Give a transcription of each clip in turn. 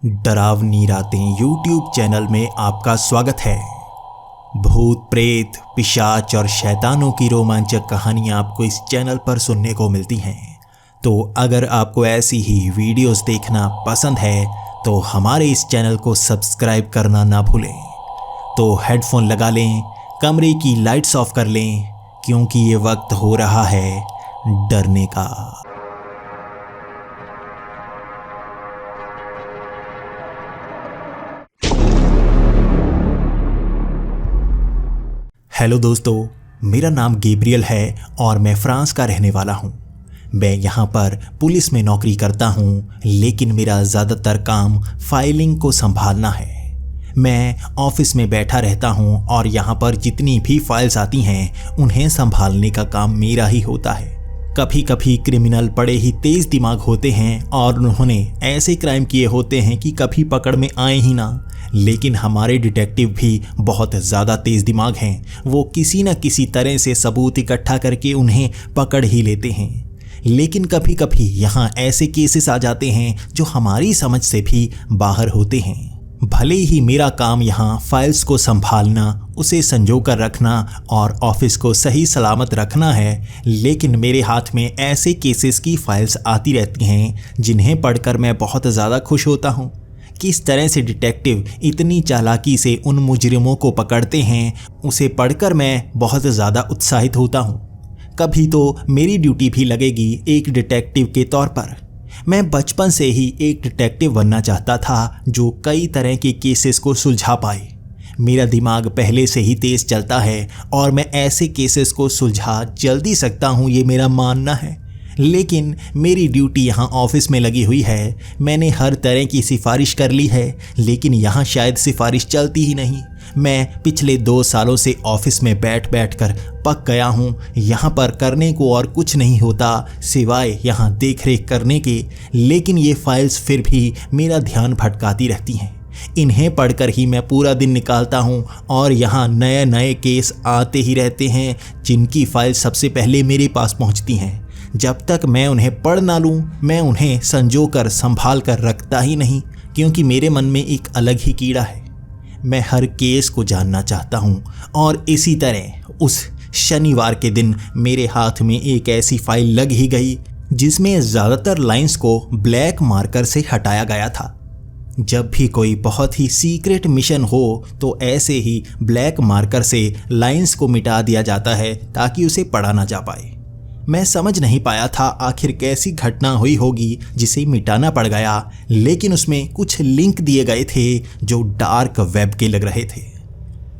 डरावनी रातें YouTube channel में आपका स्वागत है। भूत प्रेत पिशाच और शैतानों की रोमांचक कहानियाँ आपको इस चैनल पर सुनने को मिलती हैं। तो अगर आपको ऐसी ही वीडियोस देखना पसंद है तो हमारे इस चैनल को सब्सक्राइब करना ना भूलें। तो हेडफोन लगा लें, कमरे की लाइट्स ऑफ कर लें, क्योंकि ये वक्त हो रहा है डरने का। हेलो दोस्तों, मेरा नाम गैब्रियल है और मैं फ्रांस का रहने वाला हूँ। मैं यहाँ पर पुलिस में नौकरी करता हूँ, लेकिन मेरा ज़्यादातर काम फाइलिंग को संभालना है। मैं ऑफिस में बैठा रहता हूँ और यहाँ पर जितनी भी फाइल्स आती हैं उन्हें संभालने का काम मेरा ही होता है। कभी कभी क्रिमिनल बड़े ही तेज़ दिमाग होते हैं और उन्होंने ऐसे क्राइम किए होते हैं कि कभी पकड़ में आए ही ना। लेकिन हमारे डिटेक्टिव भी बहुत ज़्यादा तेज़ दिमाग हैं। वो किसी न किसी तरह से सबूत इकट्ठा करके उन्हें पकड़ ही लेते हैं। लेकिन कभी कभी यहाँ ऐसे केसेस आ जाते हैं जो हमारी समझ से भी बाहर होते हैं। भले ही मेरा काम यहाँ फाइल्स को संभालना, उसे संजो कर रखना और ऑफिस को सही सलामत रखना है, लेकिन मेरे हाथ में ऐसे केसेस की फाइल्स आती रहती हैं जिन्हें पढ़कर मैं बहुत ज़्यादा खुश होता हूँ। किस तरह से डिटेक्टिव इतनी चालाकी से उन मुजरिमों को पकड़ते हैं, उसे पढ़कर मैं बहुत ज़्यादा उत्साहित होता हूँ। कभी तो मेरी ड्यूटी भी लगेगी एक डिटेक्टिव के तौर पर। मैं बचपन से ही एक डिटेक्टिव बनना चाहता था जो कई तरह के केसेस को सुलझा पाए। मेरा दिमाग पहले से ही तेज़ चलता है और मैं ऐसे केसेस को सुलझा जल्दी सकता हूँ, ये मेरा मानना है। लेकिन मेरी ड्यूटी यहाँ ऑफिस में लगी हुई है। मैंने हर तरह की सिफारिश कर ली है, लेकिन यहाँ शायद सिफारिश चलती ही नहीं। मैं पिछले 2 सालों से ऑफिस में बैठ कर पक गया हूँ। यहाँ पर करने को और कुछ नहीं होता सिवाय यहाँ देख रेख करने के, लेकिन ये फाइल्स फिर भी मेरा ध्यान भटकाती रहती हैं। इन्हें पढ़कर ही मैं पूरा दिन निकालता हूँ और यहाँ नए नए केस आते ही रहते हैं जिनकी फाइल सबसे पहले मेरे पास पहुँचती हैं। जब तक मैं उन्हें पढ़ ना लूँ, मैं उन्हें संजो कर संभाल कर रखता ही नहीं, क्योंकि मेरे मन में एक अलग ही कीड़ा है। मैं हर केस को जानना चाहता हूँ। और इसी तरह उस शनिवार के दिन मेरे हाथ में एक ऐसी फाइल लग ही गई जिसमें ज़्यादातर लाइंस को ब्लैक मार्कर से हटाया गया था। जब भी कोई बहुत ही सीक्रेट मिशन हो तो ऐसे ही ब्लैक मार्कर से लाइंस को मिटा दिया जाता है ताकि उसे पढ़ा ना जा पाए। मैं समझ नहीं पाया था आखिर कैसी घटना हुई होगी जिसे मिटाना पड़ गया, लेकिन उसमें कुछ लिंक दिए गए थे जो डार्क वेब के लग रहे थे।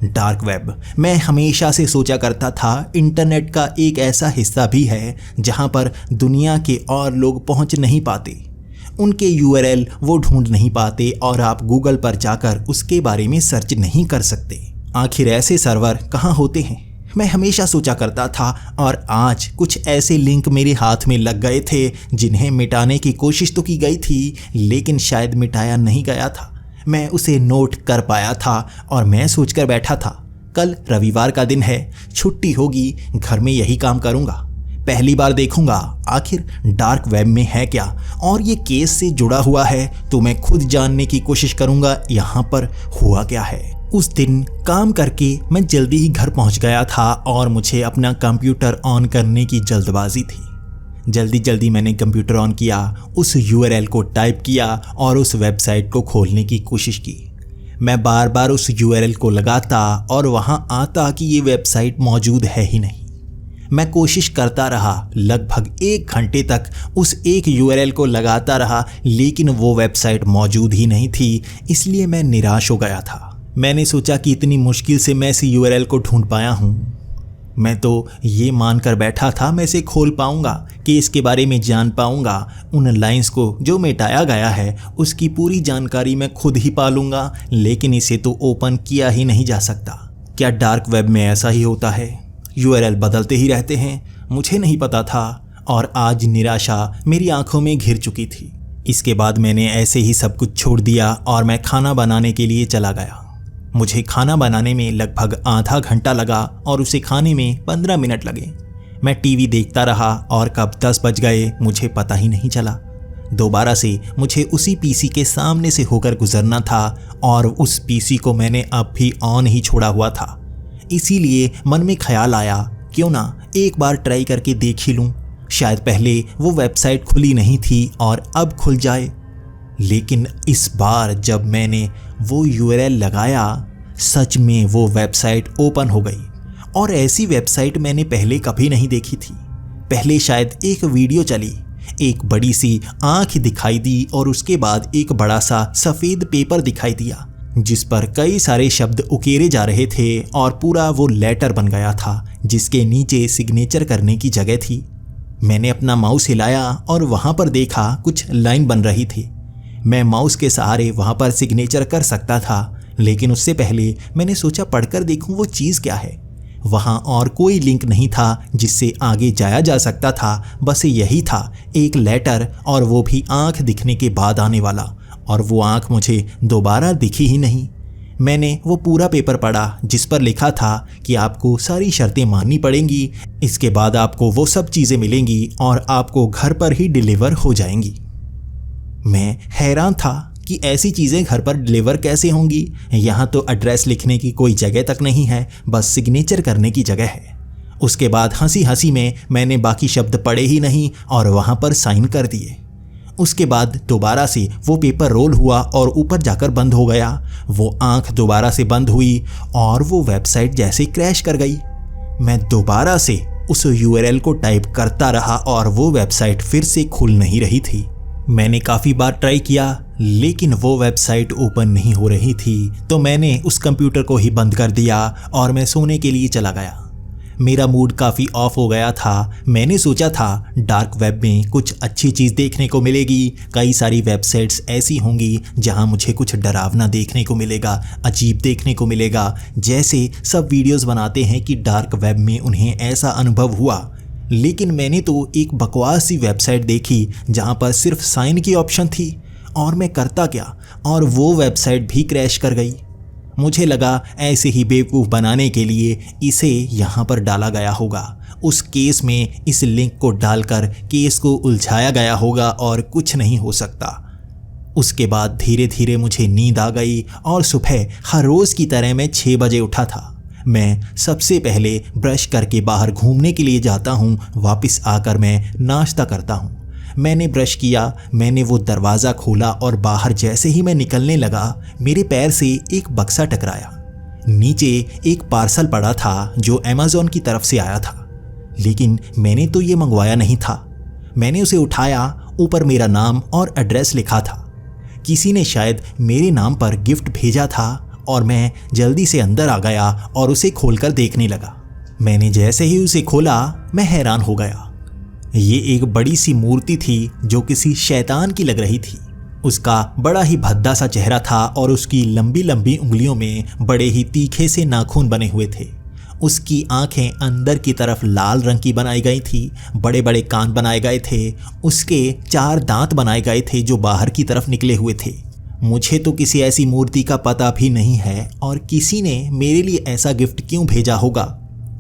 डार्क वेब, मैं हमेशा से सोचा करता था इंटरनेट का एक ऐसा हिस्सा भी है जहां पर दुनिया के और लोग पहुंच नहीं पाते। उनके URL वो ढूंढ नहीं पाते और आप गूगल पर जाकर उसके बारे में सर्च नहीं कर सकते। आखिर ऐसे सर्वर कहाँ होते हैं, मैं हमेशा सोचा करता था। और आज कुछ ऐसे लिंक मेरे हाथ में लग गए थे जिन्हें मिटाने की कोशिश तो की गई थी, लेकिन शायद मिटाया नहीं गया था। मैं उसे नोट कर पाया था और मैं सोचकर बैठा था, कल रविवार का दिन है, छुट्टी होगी, घर में यही काम करूँगा। पहली बार देखूंगा आखिर डार्क वेब में है क्या, और ये केस से जुड़ा हुआ है तो मैं खुद जानने की कोशिश करूँगा यहाँ पर हुआ क्या है। उस दिन काम करके मैं जल्दी ही घर पहुंच गया था और मुझे अपना कंप्यूटर ऑन करने की जल्दबाजी थी। जल्दी मैंने कंप्यूटर ऑन किया, उस URL को टाइप किया और उस वेबसाइट को खोलने की कोशिश की। मैं बार बार उस URL को लगाता और वहां आता कि ये वेबसाइट मौजूद है ही नहीं। मैं कोशिश करता रहा, लगभग 1 घंटे तक उस एक URL को लगाता रहा, लेकिन वो वेबसाइट मौजूद ही नहीं थी। इसलिए मैं निराश हो गया था। मैंने सोचा कि इतनी मुश्किल से मैं इस URL को ढूंढ पाया हूँ। मैं तो ये मानकर बैठा था मैं इसे खोल पाऊँगा कि इसके बारे में जान पाऊँगा। उन लाइंस को जो मिटाया गया है उसकी पूरी जानकारी मैं खुद ही पा लूँगा, लेकिन इसे तो ओपन किया ही नहीं जा सकता। क्या डार्क वेब में ऐसा ही होता है? URL बदलते ही रहते हैं? मुझे नहीं पता था और आज निराशा मेरी आंखों में घिर चुकी थी। इसके बाद मैंने ऐसे ही सब कुछ छोड़ दिया और मैं खाना बनाने के लिए चला गया। मुझे खाना बनाने में लगभग आधा घंटा लगा और उसे खाने में 15 मिनट लगे। मैं टीवी देखता रहा और कब 10 बज गए मुझे पता ही नहीं चला। दोबारा से मुझे उसी पीसी के सामने से होकर गुजरना था और उस पीसी को मैंने अब भी ऑन ही छोड़ा हुआ था। इसीलिए मन में ख्याल आया क्यों ना एक बार ट्राई करके देख ही लूँ, शायद पहले वो वेबसाइट खुली नहीं थी और अब खुल जाए। लेकिन इस बार जब मैंने वो यूआरएल लगाया, सच में वो वेबसाइट ओपन हो गई। और ऐसी वेबसाइट मैंने पहले कभी नहीं देखी थी। पहले शायद एक वीडियो चली, एक बड़ी सी आंख दिखाई दी और उसके बाद एक बड़ा सा सफ़ेद पेपर दिखाई दिया जिस पर कई सारे शब्द उकेरे जा रहे थे और पूरा वो लेटर बन गया था जिसके नीचे सिग्नेचर करने की जगह थी। मैंने अपना माउस हिलाया और वहाँ पर देखा कुछ लाइन बन रही थी। मैं माउस के सहारे वहाँ पर सिग्नेचर कर सकता था, लेकिन उससे पहले मैंने सोचा पढ़कर देखूँ वो चीज़ क्या है। वहाँ और कोई लिंक नहीं था जिससे आगे जाया जा सकता था, बस यही था एक लेटर और वो भी आँख दिखने के बाद आने वाला, और वो आँख मुझे दोबारा दिखी ही नहीं। मैंने वो पूरा पेपर पढ़ा जिस पर लिखा था कि आपको सारी शर्तें माननी पड़ेंगी, इसके बाद आपको वो सब चीज़ें मिलेंगी और आपको घर पर ही डिलीवर हो जाएंगी। मैं हैरान था कि ऐसी चीज़ें घर पर डिलीवर कैसे होंगी। यहाँ तो एड्रेस लिखने की कोई जगह तक नहीं है, बस सिग्नेचर करने की जगह है। उसके बाद हंसी हंसी में मैंने बाकी शब्द पढ़े ही नहीं और वहाँ पर साइन कर दिए। उसके बाद दोबारा से वो पेपर रोल हुआ और ऊपर जाकर बंद हो गया। वो आँख दोबारा से बंद हुई और वो वेबसाइट जैसे क्रैश कर गई। मैं दोबारा से उस यूआरएल को टाइप करता रहा और वो वेबसाइट फिर से खुल नहीं रही थी। मैंने काफ़ी बार ट्राई किया लेकिन वो वेबसाइट ओपन नहीं हो रही थी, तो मैंने उस कंप्यूटर को ही बंद कर दिया और मैं सोने के लिए चला गया। मेरा मूड काफ़ी ऑफ हो गया था। मैंने सोचा था डार्क वेब में कुछ अच्छी चीज़ देखने को मिलेगी, कई सारी वेबसाइट्स ऐसी होंगी जहां मुझे कुछ डरावना देखने को मिलेगा, अजीब देखने को मिलेगा, जैसे सब वीडियोस बनाते हैं कि डार्क वेब में उन्हें ऐसा अनुभव हुआ। लेकिन मैंने तो एक बकवास सी वेबसाइट देखी जहां पर सिर्फ साइन की ऑप्शन थी, और मैं करता क्या, और वो वेबसाइट भी क्रैश कर गई। मुझे लगा ऐसे ही बेवकूफ़ बनाने के लिए इसे यहाँ पर डाला गया होगा, उस केस में इस लिंक को डालकर केस को उलझाया गया होगा और कुछ नहीं हो सकता। उसके बाद धीरे धीरे मुझे नींद आ गई और सुबह हर रोज़ की तरह मैं 6 बजे उठा था। मैं सबसे पहले ब्रश करके बाहर घूमने के लिए जाता हूँ, वापस आकर मैं नाश्ता करता हूँ। मैंने ब्रश किया, मैंने वो दरवाज़ा खोला और बाहर जैसे ही मैं निकलने लगा मेरे पैर से एक बक्सा टकराया। नीचे एक पार्सल पड़ा था जो अमेज़न की तरफ से आया था, लेकिन मैंने तो ये मंगवाया नहीं था। मैंने उसे उठाया, ऊपर मेरा नाम और एड्रेस लिखा था। किसी ने शायद मेरे नाम पर गिफ्ट भेजा था और मैं जल्दी से अंदर आ गया और उसे खोलकर देखने लगा। मैंने जैसे ही उसे खोला मैं हैरान हो गया। ये एक बड़ी सी मूर्ति थी जो किसी शैतान की लग रही थी। उसका बड़ा ही भद्दा सा चेहरा था और उसकी लंबी लंबी उंगलियों में बड़े ही तीखे से नाखून बने हुए थे। उसकी आंखें अंदर की तरफ लाल रंग की बनाई गई थी, बड़े बड़े कान बनाए गए थे, उसके 4 दांत बनाए गए थे जो बाहर की तरफ निकले हुए थे। मुझे तो किसी ऐसी मूर्ति का पता भी नहीं है और किसी ने मेरे लिए ऐसा गिफ्ट क्यों भेजा होगा।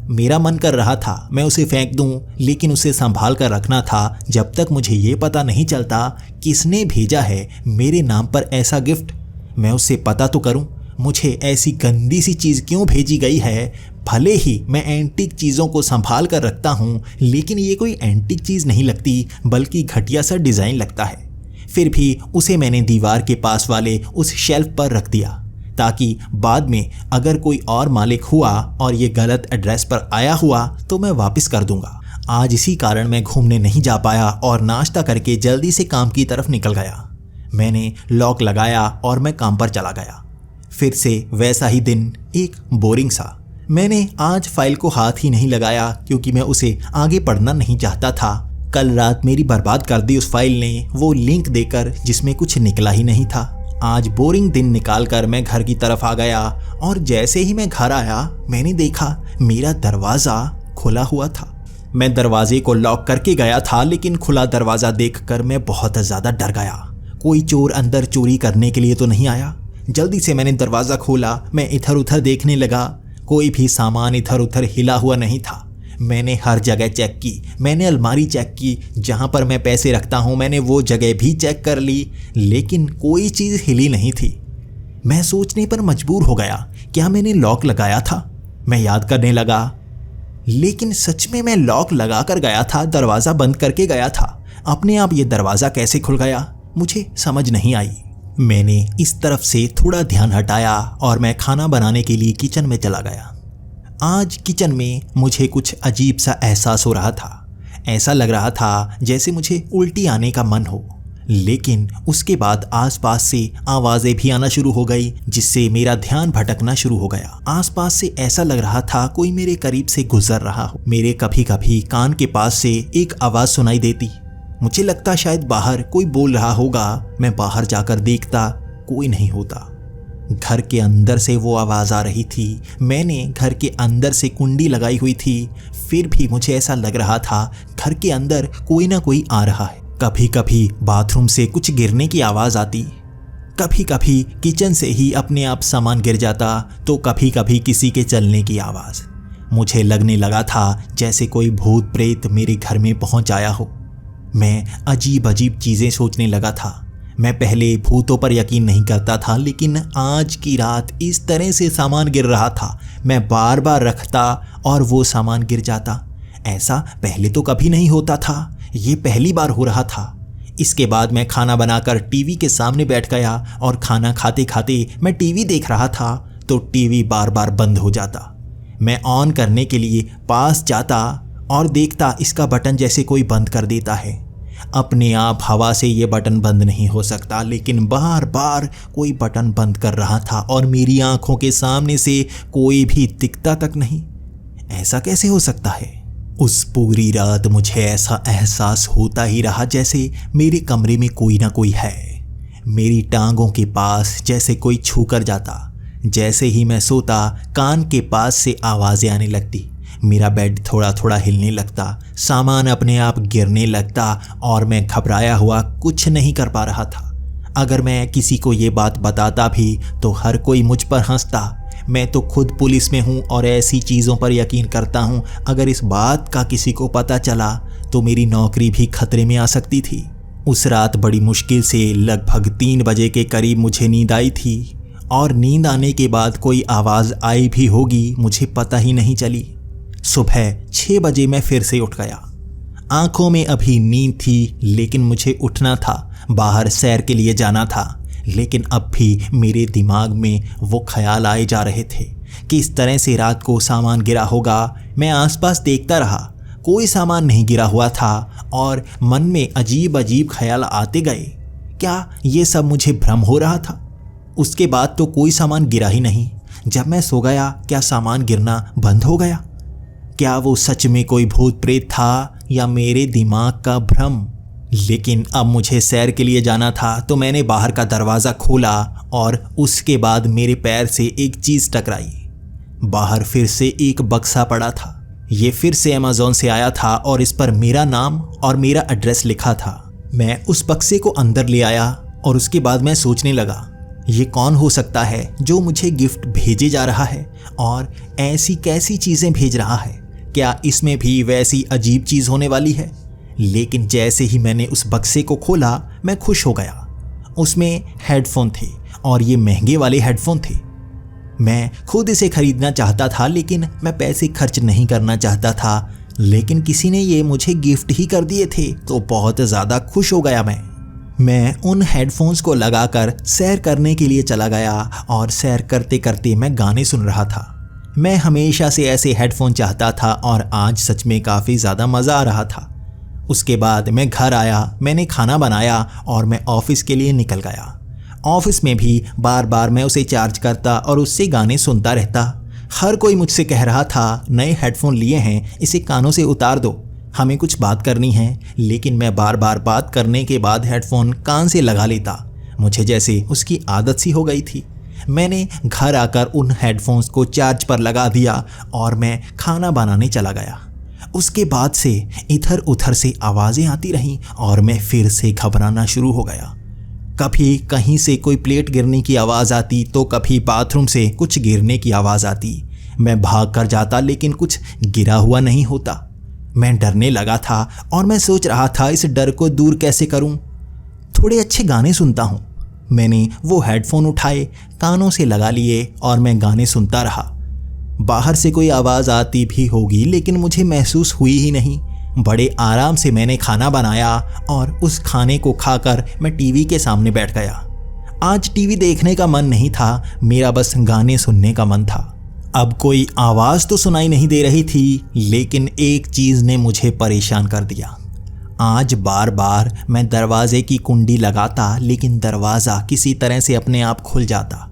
मेरा मन कर रहा था मैं उसे फेंक दूं, लेकिन उसे संभाल कर रखना था जब तक मुझे ये पता नहीं चलता किसने भेजा है मेरे नाम पर ऐसा गिफ्ट। मैं उससे पता तो करूं मुझे ऐसी गंदी सी चीज़ क्यों भेजी गई है। भले ही मैं एंटीक चीज़ों को संभाल कर रखता हूं, लेकिन ये कोई एंटीक चीज़ नहीं लगती बल्कि घटिया सा डिज़ाइन लगता है। फिर भी उसे मैंने दीवार के पास वाले उस शेल्फ पर रख दिया ताकि बाद में अगर कोई और मालिक हुआ और ये गलत एड्रेस पर आया हुआ तो मैं वापस कर दूंगा। आज इसी कारण मैं घूमने नहीं जा पाया और नाश्ता करके जल्दी से काम की तरफ निकल गया। मैंने लॉक लगाया और मैं काम पर चला गया। फिर से वैसा ही दिन, एक बोरिंग सा। मैंने आज फाइल को हाथ ही नहीं लगाया क्योंकि मैं उसे आगे पढ़ना नहीं चाहता था। कल रात मेरी बर्बाद कर दी उस फाइल ने वो लिंक देकर जिसमें कुछ निकला ही नहीं था। आज बोरिंग दिन निकालकर मैं घर की तरफ आ गया और जैसे ही मैं घर आया मैंने देखा मेरा दरवाज़ा खुला हुआ था। मैं दरवाजे को लॉक करके गया था, लेकिन खुला दरवाज़ा देखकर मैं बहुत ज़्यादा डर गया। कोई चोर अंदर चोरी करने के लिए तो नहीं आया। जल्दी से मैंने दरवाज़ा खोला। मैं इधर उधर देखने लगा, कोई भी सामान इधर उधर हिला हुआ नहीं था। मैंने हर जगह चेक की, मैंने अलमारी चेक की, जहाँ पर मैं पैसे रखता हूँ मैंने वो जगह भी चेक कर ली, लेकिन कोई चीज़ हिली नहीं थी। मैं सोचने पर मजबूर हो गया, क्या मैंने लॉक लगाया था? मैं याद करने लगा, लेकिन सच में मैं लॉक लगा कर गया था, दरवाज़ा बंद करके गया था। अपने आप ये दरवाज़ा कैसे खुल गया, मुझे समझ नहीं आई। मैंने इस तरफ से थोड़ा ध्यान हटाया और मैं खाना बनाने के लिए किचन में चला गया। आज किचन में मुझे कुछ अजीब सा एहसास हो रहा था। ऐसा लग रहा था जैसे मुझे उल्टी आने का मन हो, लेकिन उसके बाद आसपास से आवाज़ें भी आना शुरू हो गई, जिससे मेरा ध्यान भटकना शुरू हो गया। आसपास से ऐसा लग रहा था कोई मेरे करीब से गुजर रहा हो। मेरे कभी कभी कान के पास से एक आवाज़ सुनाई देती। मुझे लगता शायद बाहर कोई बोल रहा होगा। मैं बाहर जाकर देखता, कोई नहीं होता। घर के अंदर से वो आवाज़ आ रही थी। मैंने घर के अंदर से कुंडी लगाई हुई थी, फिर भी मुझे ऐसा लग रहा था घर के अंदर कोई ना कोई आ रहा है। कभी कभी बाथरूम से कुछ गिरने की आवाज़ आती, कभी कभी किचन से ही अपने आप सामान गिर जाता, तो कभी कभी किसी के चलने की आवाज़। मुझे लगने लगा था जैसे कोई भूत प्रेत मेरे घर में पहुंच आया हो। मैं अजीब अजीब चीज़ें सोचने लगा था। मैं पहले भूतों पर यकीन नहीं करता था, लेकिन आज की रात इस तरह से सामान गिर रहा था। मैं बार बार रखता और वो सामान गिर जाता। ऐसा पहले तो कभी नहीं होता था, ये पहली बार हो रहा था। इसके बाद मैं खाना बनाकर टीवी के सामने बैठ गया और खाना खाते खाते मैं टीवी देख रहा था तो टीवी बार बार बंद हो जाता। मैं ऑन करने के लिए पास जाता और देखता इसका बटन जैसे कोई बंद कर देता है। अपने आप हवा से ये बटन बंद नहीं हो सकता, लेकिन बार बार कोई बटन बंद कर रहा था और मेरी आंखों के सामने से कोई भी दिखता तक नहीं। ऐसा कैसे हो सकता है? उस पूरी रात मुझे ऐसा एहसास होता ही रहा जैसे मेरे कमरे में कोई ना कोई है। मेरी टांगों के पास जैसे कोई छू कर जाता। जैसे ही मैं सोता कान के पास से आवाज़ें आने लगती। मेरा बेड थोड़ा थोड़ा हिलने लगता, सामान अपने आप गिरने लगता और मैं घबराया हुआ कुछ नहीं कर पा रहा था। अगर मैं किसी को ये बात बताता भी तो हर कोई मुझ पर हंसता। मैं तो खुद पुलिस में हूँ और ऐसी चीज़ों पर यकीन करता हूँ। अगर इस बात का किसी को पता चला तो मेरी नौकरी भी खतरे में आ सकती थी। उस रात बड़ी मुश्किल से लगभग 3 बजे के करीब मुझे नींद आई थी और नींद आने के बाद कोई आवाज़ आई भी होगी, मुझे पता ही नहीं चली। सुबह 6 बजे मैं फिर से उठ गया। आंखों में अभी नींद थी, लेकिन मुझे उठना था, बाहर सैर के लिए जाना था। लेकिन अब भी मेरे दिमाग में वो ख्याल आए जा रहे थे कि इस तरह से रात को सामान गिरा होगा। मैं आसपास देखता रहा, कोई सामान नहीं गिरा हुआ था और मन में अजीब अजीब ख्याल आते गए। क्या ये सब मुझे भ्रम हो रहा था? उसके बाद तो कोई सामान गिरा ही नहीं। जब मैं सो गया, क्या सामान गिरना बंद हो गया? क्या वो सच में कोई भूत प्रेत था या मेरे दिमाग का भ्रम? लेकिन अब मुझे सैर के लिए जाना था, तो मैंने बाहर का दरवाज़ा खोला और उसके बाद मेरे पैर से एक चीज़ टकराई। बाहर फिर से एक बक्सा पड़ा था। ये फिर से अमेज़ॉन से आया था और इस पर मेरा नाम और मेरा एड्रेस लिखा था। मैं उस बक्से को अंदर ले आया और उसके बाद मैं सोचने लगा, ये कौन हो सकता है जो मुझे गिफ्ट भेजे जा रहा है और ऐसी कैसी चीज़ें भेज रहा है? क्या इसमें भी वैसी अजीब चीज़ होने वाली है? लेकिन जैसे ही मैंने उस बक्से को खोला, मैं खुश हो गया। उसमें हेडफोन थे और ये महंगे वाले हेडफोन थे। मैं खुद इसे खरीदना चाहता था, लेकिन मैं पैसे खर्च नहीं करना चाहता था। लेकिन किसी ने ये मुझे गिफ्ट ही कर दिए थे, तो बहुत ज़्यादा खुश हो गया मैं उन हेडफोन्स को लगाकर सैर करने के लिए चला गया और सैर करते करते मैं गाने सुन रहा था। मैं हमेशा से ऐसे हेडफोन चाहता था और आज सच में काफ़ी ज़्यादा मज़ा आ रहा था। उसके बाद मैं घर आया, मैंने खाना बनाया और मैं ऑफिस के लिए निकल गया। ऑफिस में भी बार बार मैं उसे चार्ज करता और उससे गाने सुनता रहता। हर कोई मुझसे कह रहा था, नए हेडफोन लिए हैं, इसे कानों से उतार दो, हमें कुछ बात करनी है। लेकिन मैं बार बार बात करने के बाद हेडफोन कान से लगा लेता। मुझे जैसे उसकी आदत सी हो गई थी। मैंने घर आकर उन हेडफोन्स को चार्ज पर लगा दिया और मैं खाना बनाने चला गया। उसके बाद से इधर उधर से आवाज़ें आती रहीं और मैं फिर से घबराना शुरू हो गया। कभी कहीं से कोई प्लेट गिरने की आवाज़ आती तो कभी बाथरूम से कुछ गिरने की आवाज़ आती। मैं भाग कर जाता लेकिन कुछ गिरा हुआ नहीं होता। मैं डरने लगा था और मैं सोच रहा था इस डर को दूर कैसे करूं। थोड़े अच्छे गाने सुनता हूं। मैंने वो हेडफोन उठाए, कानों से लगा लिए और मैं गाने सुनता रहा। बाहर से कोई आवाज़ आती भी होगी लेकिन मुझे महसूस हुई ही नहीं। बड़े आराम से मैंने खाना बनाया और उस खाने को खाकर मैं टीवी के सामने बैठ गया। आज टीवी देखने का मन नहीं था, मेरा बस गाने सुनने का मन था। अब कोई आवाज़ तो सुनाई नहीं दे रही थी लेकिन एक चीज़ ने मुझे परेशान कर दिया। आज बार बार मैं दरवाजे की कुंडी लगाता लेकिन दरवाज़ा किसी तरह से अपने आप खुल जाता।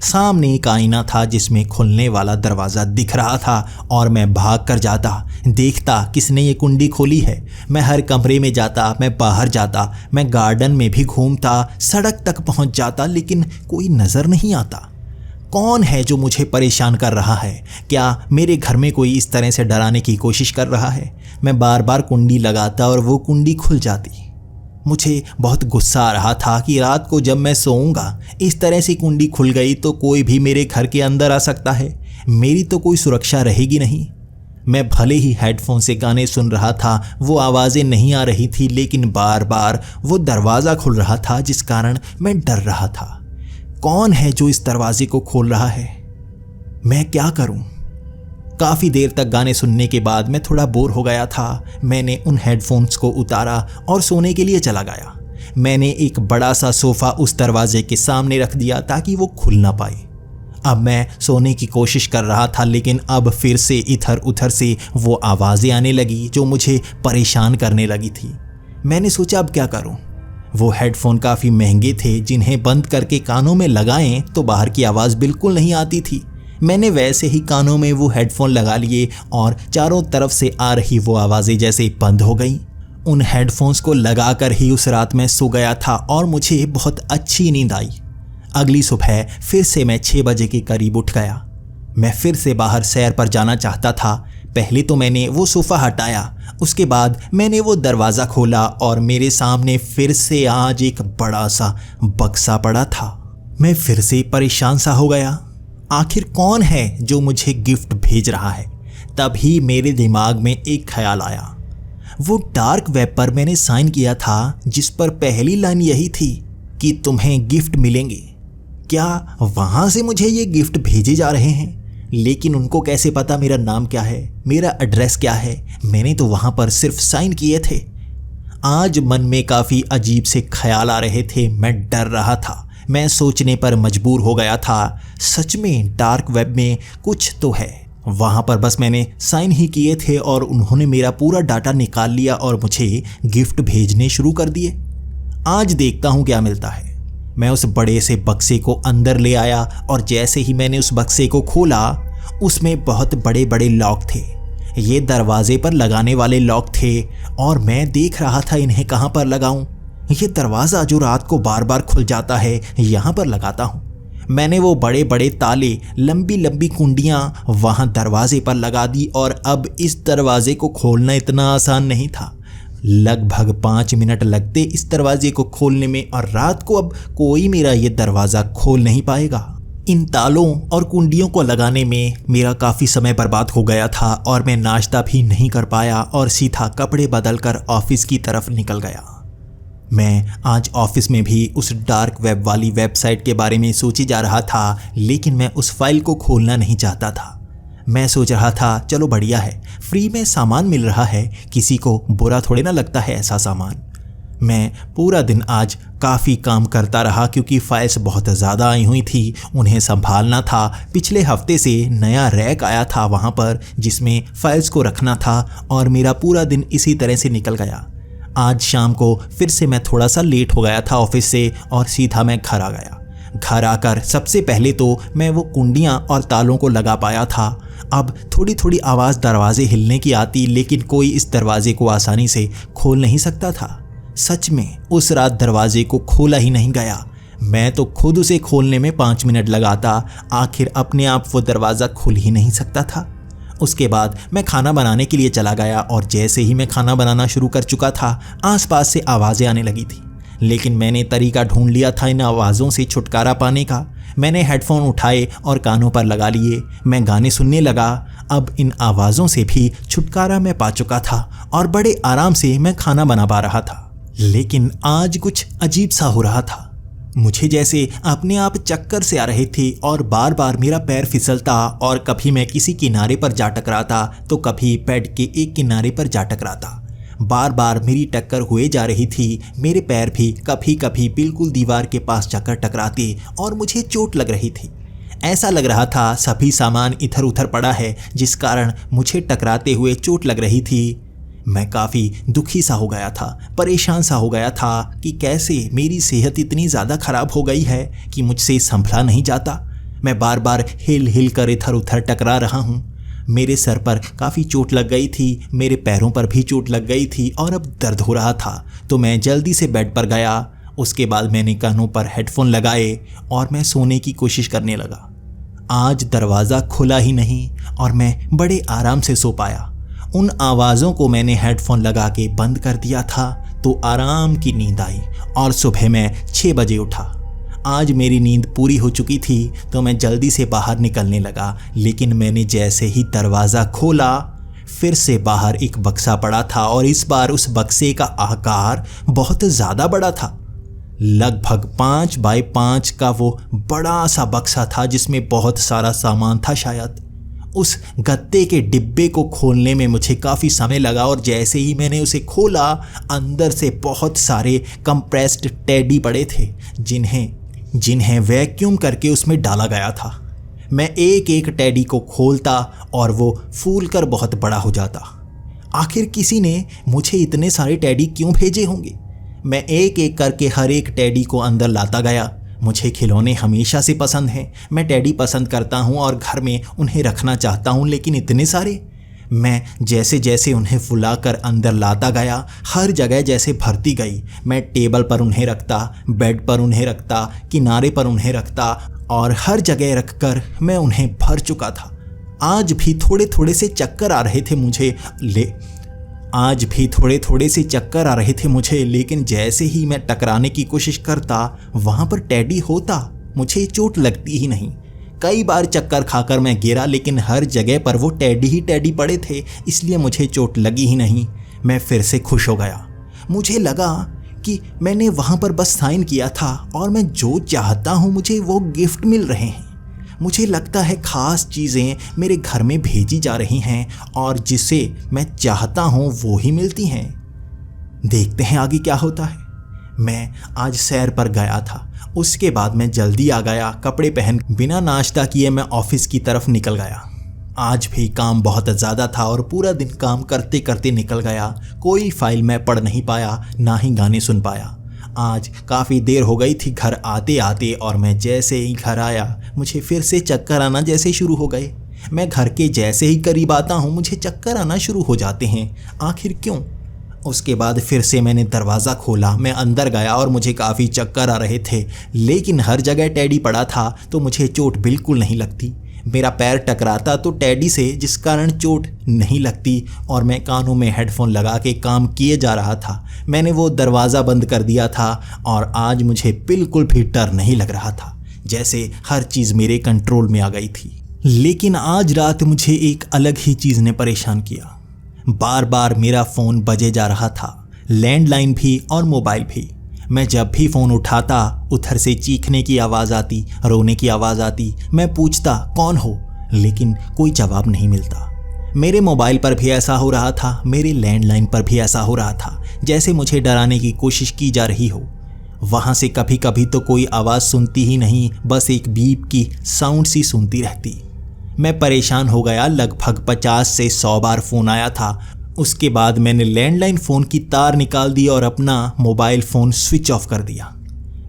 सामने एक आईना था जिसमें खुलने वाला दरवाज़ा दिख रहा था और मैं भाग कर जाता, देखता किसने ये कुंडी खोली है। मैं हर कमरे में जाता, मैं बाहर जाता, मैं गार्डन में भी घूमता, सड़क तक पहुंच जाता लेकिन कोई नज़र नहीं आता। कौन है जो मुझे परेशान कर रहा है? क्या मेरे घर में कोई इस तरह से डराने की कोशिश कर रहा है? मैं बार बार कुंडी लगाता और वो कुंडी खुल जाती। मुझे बहुत गुस्सा आ रहा था कि रात को जब मैं सोऊंगा इस तरह से कुंडी खुल गई तो कोई भी मेरे घर के अंदर आ सकता है, मेरी तो कोई सुरक्षा रहेगी नहीं। मैं भले ही हेडफोन से गाने सुन रहा था, वो आवाज़ें नहीं आ रही थी लेकिन बार बार वो दरवाज़ा खुल रहा था जिस कारण मैं डर रहा था। कौन है जो इस दरवाजे को खोल रहा है? मैं क्या करूं? काफ़ी देर तक गाने सुनने के बाद मैं थोड़ा बोर हो गया था। मैंने उन हेडफोन्स को उतारा और सोने के लिए चला गया। मैंने एक बड़ा सा सोफ़ा उस दरवाजे के सामने रख दिया ताकि वो खुल ना पाए। अब मैं सोने की कोशिश कर रहा था लेकिन अब फिर से इधर उधर से वो आवाज़ें आने लगी जो मुझे परेशान करने लगी थी। मैंने सोचा अब क्या करूं? वो हेडफोन काफ़ी महंगे थे, जिन्हें बंद करके कानों में लगाएं तो बाहर की आवाज़ बिल्कुल नहीं आती थी। मैंने वैसे ही कानों में वो हेडफोन लगा लिए और चारों तरफ से आ रही वो आवाज़ें जैसे बंद हो गईं। उन हेडफोन्स को लगाकर ही उस रात मैं सो गया था और मुझे बहुत अच्छी नींद आई। अगली सुबह फिर से मैं 6 बजे के करीब उठ गया। मैं फिर से बाहर सैर पर जाना चाहता था। पहले तो मैंने वो सोफ़ा हटाया, उसके बाद मैंने वो दरवाज़ा खोला और मेरे सामने फिर से आज एक बड़ा सा बक्सा पड़ा था। मैं फिर से परेशान सा हो गया। आखिर कौन है जो मुझे गिफ्ट भेज रहा है? तभी मेरे दिमाग में एक ख्याल आया। वो डार्क वेब पर मैंने साइन किया था जिस पर पहली लाइन यही थी कि तुम्हें गिफ्ट मिलेंगे। क्या वहाँ से मुझे ये गिफ्ट भेजे जा रहे हैं? लेकिन उनको कैसे पता मेरा नाम क्या है, मेरा एड्रेस क्या है? मैंने तो वहाँ पर सिर्फ साइन किए थे। आज मन में काफ़ी अजीब से ख्याल आ रहे थे। मैं डर रहा था, मैं सोचने पर मजबूर हो गया था। सच में डार्क वेब में कुछ तो है। वहाँ पर बस मैंने साइन ही किए थे और उन्होंने मेरा पूरा डाटा निकाल लिया और मुझे गिफ्ट भेजने शुरू कर दिए। आज देखता हूँ क्या मिलता है। मैं उस बड़े से बक्से को अंदर ले आया और जैसे ही मैंने उस बक्से को खोला उसमें बहुत बड़े बड़े लॉक थे। ये दरवाजे पर लगाने वाले लॉक थे और मैं देख रहा था इन्हें कहाँ पर लगाऊं। ये दरवाज़ा जो रात को बार बार खुल जाता है यहाँ पर लगाता हूँ। मैंने वो बड़े बड़े ताले, लंबी लंबी कुंडियाँ वहाँ दरवाजे पर लगा दी और अब इस दरवाजे को खोलना इतना आसान नहीं था। लगभग 5 मिनट लगते इस दरवाजे को खोलने में और रात को अब कोई मेरा ये दरवाज़ा खोल नहीं पाएगा। इन तालों और कुंडियों को लगाने में मेरा काफ़ी समय बर्बाद हो गया था और मैं नाश्ता भी नहीं कर पाया और सीधा कपड़े बदलकर ऑफिस की तरफ निकल गया। मैं आज ऑफिस में भी उस डार्क वेब वाली वेबसाइट के बारे में सोचे जा रहा था, लेकिन मैं उस फाइल को खोलना नहीं चाहता था। मैं सोच रहा था चलो बढ़िया है, फ्री में सामान मिल रहा है, किसी को बुरा थोड़े ना लगता है ऐसा सामान। मैं पूरा दिन आज काफ़ी काम करता रहा क्योंकि फाइल्स बहुत ज़्यादा आई हुई थी, उन्हें संभालना था। पिछले हफ्ते से नया रैक आया था वहाँ पर जिसमें फाइल्स को रखना था और मेरा पूरा दिन इसी तरह से निकल गया। आज शाम को फिर से मैं थोड़ा सा लेट हो गया था ऑफिस से और सीधा मैं घर आ गया। घर आकर सबसे पहले तो मैं वो कुंडियाँ और तालों को लगा पाया था। अब थोड़ी थोड़ी आवाज़ दरवाजे हिलने की आती, लेकिन कोई इस दरवाजे को आसानी से खोल नहीं सकता था। सच में उस रात दरवाजे को खोला ही नहीं गया। मैं तो खुद उसे खोलने में 5 मिनट लगाता, आखिर अपने आप वो दरवाज़ा खुल ही नहीं सकता था। उसके बाद मैं खाना बनाने के लिए चला गया और जैसे ही मैं खाना बनाना शुरू कर चुका था आसपास से आवाज़ें आने लगी थी। लेकिन मैंने तरीका ढूंढ लिया था इन आवाज़ों से छुटकारा पाने का। मैंने हेडफोन उठाए और कानों पर लगा लिए। मैं गाने सुनने लगा। अब इन आवाज़ों से भी छुटकारा मैं पा चुका था और बड़े आराम से मैं खाना बना पा रहा था। लेकिन आज कुछ अजीब सा हो रहा था। मुझे जैसे अपने आप चक्कर से आ रहे थे और बार बार मेरा पैर फिसलता और कभी मैं किसी किनारे पर जा टकराता तो कभी बेड के एक किनारे पर जा टकराता। बार बार मेरी टक्कर हुए जा रही थी। मेरे पैर भी कभी कभी बिल्कुल दीवार के पास जाकर टकराते और मुझे चोट लग रही थी। ऐसा लग रहा था सभी सामान इधर उधर पड़ा है जिस कारण मुझे टकराते हुए चोट लग रही थी। मैं काफ़ी दुखी सा हो गया था, परेशान सा हो गया था कि कैसे मेरी सेहत इतनी ज़्यादा ख़राब हो गई है कि मुझसे संभला नहीं जाता। मैं बार बार हिल हिल कर इधर उधर टकरा रहा हूँ। मेरे सर पर काफ़ी चोट लग गई थी, मेरे पैरों पर भी चोट लग गई थी और अब दर्द हो रहा था। तो मैं जल्दी से बेड पर गया। उसके बाद मैंने कानों पर हेडफोन लगाए और मैं सोने की कोशिश करने लगा। आज दरवाज़ा खुला ही नहीं और मैं बड़े आराम से सो पाया। उन आवाज़ों को मैंने हेडफोन लगा के बंद कर दिया था तो आराम की नींद आई और सुबह मैं 6 बजे उठा। आज मेरी नींद पूरी हो चुकी थी तो मैं जल्दी से बाहर निकलने लगा, लेकिन मैंने जैसे ही दरवाज़ा खोला फिर से बाहर एक बक्सा पड़ा था और इस बार उस बक्से का आकार बहुत ज़्यादा बड़ा था। लगभग 5 बाय 5 का वो बड़ा सा बक्सा था जिसमें बहुत सारा सामान था। शायद उस गत्ते के डिब्बे को खोलने में मुझे काफ़ी समय लगा और जैसे ही मैंने उसे खोला अंदर से बहुत सारे कंप्रेस्ड टेडी पड़े थे जिन्हें वैक्यूम करके उसमें डाला गया था। मैं एक एक टेडी को खोलता और वो फूलकर बहुत बड़ा हो जाता। आखिर किसी ने मुझे इतने सारे टेडी क्यों भेजे होंगे? मैं एक एक करके हर एक टेडी को अंदर लाता गया। मुझे खिलौने हमेशा से पसंद हैं। मैं टेडी पसंद करता हूँ और घर में उन्हें रखना चाहता हूँ, लेकिन इतने सारे। मैं जैसे जैसे उन्हें फुलाकर अंदर लाता गया हर जगह जैसे भरती गई। मैं टेबल पर उन्हें रखता, बेड पर उन्हें रखता, किनारे पर उन्हें रखता और हर जगह रखकर मैं उन्हें भर चुका था। आज भी थोड़े थोड़े से चक्कर आ रहे थे मुझे, लेकिन जैसे ही मैं टकराने की कोशिश करता वहाँ पर टेडी होता, मुझे चोट लगती ही नहीं। कई बार चक्कर खाकर मैं गिरा, लेकिन हर जगह पर वो टेडी ही टेडी पड़े थे, इसलिए मुझे चोट लगी ही नहीं। मैं फिर से खुश हो गया। मुझे लगा कि मैंने वहाँ पर बस साइन किया था और मैं जो चाहता हूँ मुझे वो गिफ्ट मिल रहे हैं। मुझे लगता है ख़ास चीज़ें मेरे घर में भेजी जा रही हैं और जिसे मैं चाहता हूँ वो ही मिलती हैं। देखते हैं आगे क्या होता है। मैं आज सैर पर गया था। उसके बाद मैं जल्दी आ गया। कपड़े पहन बिना नाश्ता किए मैं ऑफिस की तरफ निकल गया। आज भी काम बहुत ज़्यादा था और पूरा दिन काम करते करते निकल गया। कोई फाइल मैं पढ़ नहीं पाया, ना ही गाने सुन पाया। आज काफ़ी देर हो गई थी घर आते आते और मैं जैसे ही घर आया मुझे फिर से चक्कर आना जैसे शुरू हो गए। मैं घर के जैसे ही करीब आता हूँ मुझे चक्कर आना शुरू हो जाते हैं। आखिर क्यों? उसके बाद फिर से मैंने दरवाज़ा खोला। मैं अंदर गया और मुझे काफ़ी चक्कर आ रहे थे, लेकिन हर जगह टेडी पड़ा था तो मुझे चोट बिल्कुल नहीं लगती। मेरा पैर टकराता तो टेडी से, जिस कारण चोट नहीं लगती और मैं कानों में हेडफोन लगा के काम किए जा रहा था। मैंने वो दरवाज़ा बंद कर दिया था और आज मुझे बिल्कुल भी डर नहीं लग रहा था, जैसे हर चीज़ मेरे कंट्रोल में आ गई थी। लेकिन आज रात मुझे एक अलग ही चीज़ ने परेशान किया। बार बार मेरा फ़ोन बजे जा रहा था, लैंडलाइन भी और मोबाइल भी। मैं जब भी फ़ोन उठाता उधर से चीखने की आवाज़ आती, रोने की आवाज़ आती। मैं पूछता कौन हो, लेकिन कोई जवाब नहीं मिलता। मेरे मोबाइल पर भी ऐसा हो रहा था, मेरे लैंडलाइन पर भी ऐसा हो रहा था, जैसे मुझे डराने की कोशिश की जा रही हो। वहाँ से कभी कभी तो कोई आवाज़ सुनती ही नहीं, बस एक बीप की साउंड सी सुनती रहती। मैं परेशान हो गया। लगभग 50 से 100 बार फ़ोन आया था। उसके बाद मैंने लैंडलाइन फ़ोन की तार निकाल दी और अपना मोबाइल फ़ोन स्विच ऑफ कर दिया।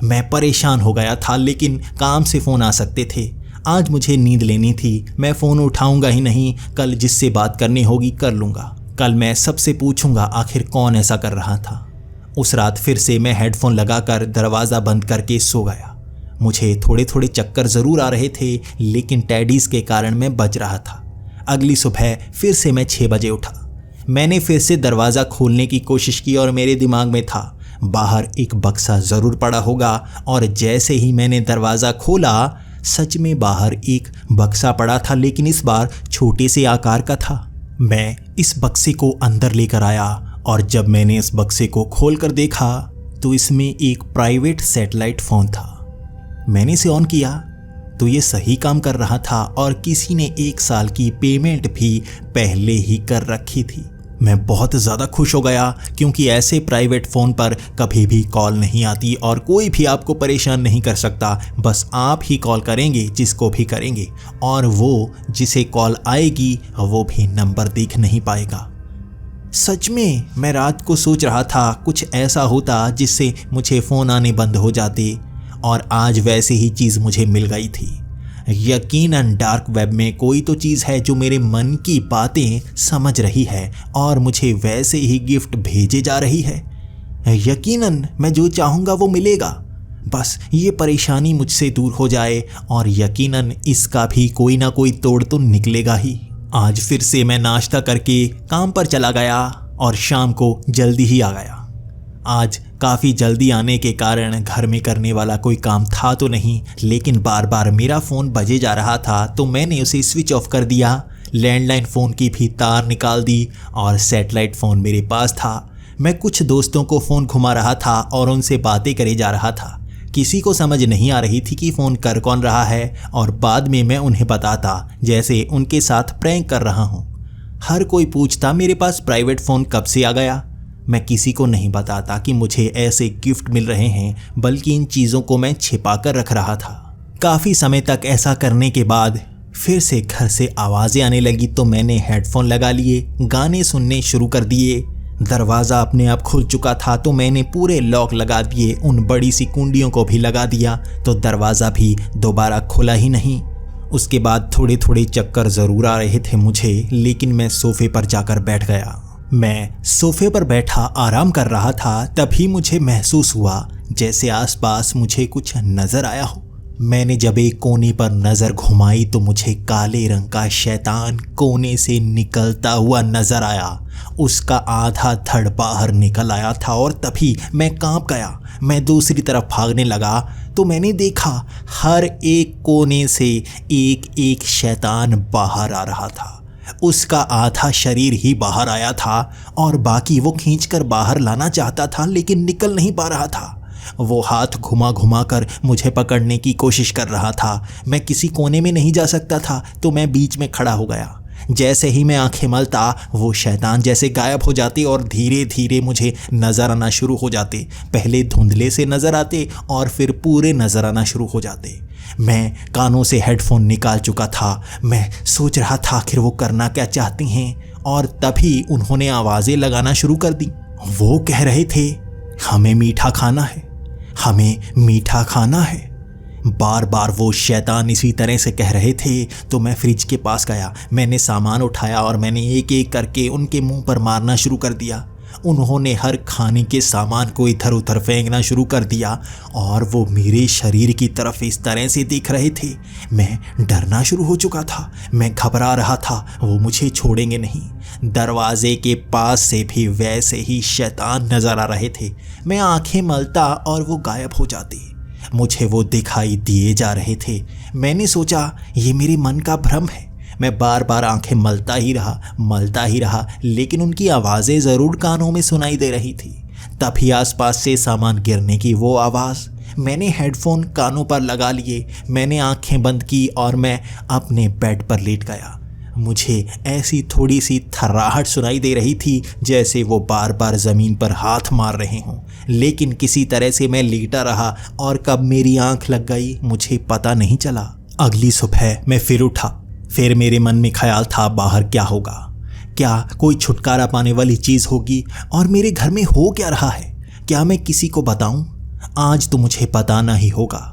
मैं परेशान हो गया था, लेकिन काम से फ़ोन आ सकते थे। आज मुझे नींद लेनी थी। मैं फ़ोन उठाऊंगा ही नहीं। कल जिससे बात करनी होगी कर लूँगा। कल मैं सबसे पूछूंगा आखिर कौन ऐसा कर रहा था। उस रात फिर से मैं हेडफोन लगाकर दरवाज़ा बंद करके सो गया। मुझे थोड़े थोड़े चक्कर ज़रूर आ रहे थे, लेकिन टेडीज़ के कारण मैं बच रहा था। अगली सुबह फिर से मैं 6 बजे उठा। मैंने फिर से दरवाज़ा खोलने की कोशिश की और मेरे दिमाग में था बाहर एक बक्सा ज़रूर पड़ा होगा। और जैसे ही मैंने दरवाज़ा खोला, सच में बाहर एक बक्सा पड़ा था, लेकिन इस बार छोटे से आकार का था। मैं इस बक्से को अंदर लेकर आया और जब मैंने इस बक्से को खोल कर देखा तो इसमें एक प्राइवेट सैटेलाइट फ़ोन था। मैंने इसे ऑन किया तो ये सही काम कर रहा था और किसी ने 1 साल की पेमेंट भी पहले ही कर रखी थी। मैं बहुत ज़्यादा खुश हो गया क्योंकि ऐसे प्राइवेट फ़ोन पर कभी भी कॉल नहीं आती और कोई भी आपको परेशान नहीं कर सकता। बस आप ही कॉल करेंगे जिसको भी करेंगे, और वो जिसे कॉल आएगी वो भी नंबर देख नहीं पाएगा। सच में मैं रात को सोच रहा था कुछ ऐसा होता जिससे मुझे फ़ोन आने बंद हो जाते, और आज वैसे ही चीज़ मुझे मिल गई थी। यकीनन डार्क वेब में कोई तो चीज़ है जो मेरे मन की बातें समझ रही है और मुझे वैसे ही गिफ्ट भेजे जा रही है। यकीनन मैं जो चाहूँगा वो मिलेगा, बस ये परेशानी मुझसे दूर हो जाए और यकीनन इसका भी कोई ना कोई तोड़ तो निकलेगा ही। आज फिर से मैं नाश्ता करके काम पर चला गया और शाम को जल्दी ही आ गया। आज काफ़ी जल्दी आने के कारण घर में करने वाला कोई काम था तो नहीं, लेकिन बार बार मेरा फ़ोन बजे जा रहा था तो मैंने उसे स्विच ऑफ कर दिया। लैंडलाइन फ़ोन की भी तार निकाल दी और सैटेलाइट फ़ोन मेरे पास था। मैं कुछ दोस्तों को फ़ोन घुमा रहा था और उनसे बातें करे जा रहा था। किसी को समझ नहीं आ रही थी कि फ़ोन कर कौन रहा है और बाद में मैं उन्हें बताता जैसे उनके साथ प्रैंक कर रहा हूँ। हर कोई पूछता मेरे पास प्राइवेट फ़ोन कब से आ गया। मैं किसी को नहीं बताता कि मुझे ऐसे गिफ्ट मिल रहे हैं, बल्कि इन चीज़ों को मैं छिपा कर रख रहा था। काफ़ी समय तक ऐसा करने के बाद फिर से घर से आवाज़ें आने लगी तो मैंने हेडफोन लगा लिए, गाने सुनने शुरू कर दिए। दरवाज़ा अपने आप खुल चुका था तो मैंने पूरे लॉक लगा दिए, उन बड़ी सी कुंडियों को भी लगा दिया तो दरवाज़ा भी दोबारा खुला ही नहीं। उसके बाद थोड़े थोड़े चक्कर ज़रूर आ रहे थे मुझे, लेकिन मैं सोफ़े पर जाकर बैठ गया। मैं सोफे पर बैठा आराम कर रहा था, तभी मुझे महसूस हुआ जैसे आसपास मुझे कुछ नजर आया हो। मैंने जब एक कोने पर नजर घुमाई तो मुझे काले रंग का शैतान कोने से निकलता हुआ नजर आया। उसका आधा धड़ बाहर निकल आया था और तभी मैं कांप गया। मैं दूसरी तरफ भागने लगा तो मैंने देखा हर एक कोने से एक एक शैतान बाहर आ रहा था। उसका आधा शरीर ही बाहर आया था और बाकी वो खींचकर बाहर लाना चाहता था, लेकिन निकल नहीं पा रहा था। वो हाथ घुमा घुमा कर मुझे पकड़ने की कोशिश कर रहा था। मैं किसी कोने में नहीं जा सकता था तो मैं बीच में खड़ा हो गया। जैसे ही मैं आंखें मलता वो शैतान जैसे गायब हो जाते और धीरे धीरे मुझे नज़र आना शुरू हो जाते। पहले धुंधले से नज़र आते और फिर पूरे नज़र आना शुरू हो जाते। मैं कानों से हेडफोन निकाल चुका था। मैं सोच रहा था आखिर वो करना क्या चाहते हैं, और तभी उन्होंने आवाज़ें लगाना शुरू कर दी। वो कह रहे थे, हमें मीठा खाना है, हमें मीठा खाना है। बार बार वो शैतान इसी तरह से कह रहे थे तो मैं फ्रिज के पास गया। मैंने सामान उठाया और मैंने एक एक करके उनके मुंह पर मारना शुरू कर दिया। उन्होंने हर खाने के सामान को इधर उधर फेंकना शुरू कर दिया और वो मेरे शरीर की तरफ इस तरह से देख रहे थे। मैं डरना शुरू हो चुका था। मैं घबरा रहा था वो मुझे छोड़ेंगे नहीं। दरवाजे के पास से भी वैसे ही शैतान नजर आ रहे थे। मैं आंखें मलता और वो गायब हो जाते। मुझे वो दिखाई दिए जा रहे थे। मैंने सोचा ये मेरे मन का भ्रम है। मैं बार बार आंखें मलता ही रहा, लेकिन उनकी आवाज़ें ज़रूर कानों में सुनाई दे रही थी। तभी आसपास से सामान गिरने की वो आवाज़। मैंने हेडफोन कानों पर लगा लिए, मैंने आंखें बंद की और मैं अपने बेड पर लेट गया। मुझे ऐसी थोड़ी सी थर्राहट सुनाई दे रही थी जैसे वो बार बार ज़मीन पर हाथ मार रहे हों, लेकिन किसी तरह से मैं लेटा रहा और कब मेरी आंख लग गई मुझे पता नहीं चला। अगली सुबह मैं फिर उठा। फिर मेरे मन में ख्याल था बाहर क्या होगा, क्या कोई छुटकारा पाने वाली चीज़ होगी, और मेरे घर में हो क्या रहा है, क्या मैं किसी को बताऊं? आज तो मुझे बताना ही होगा।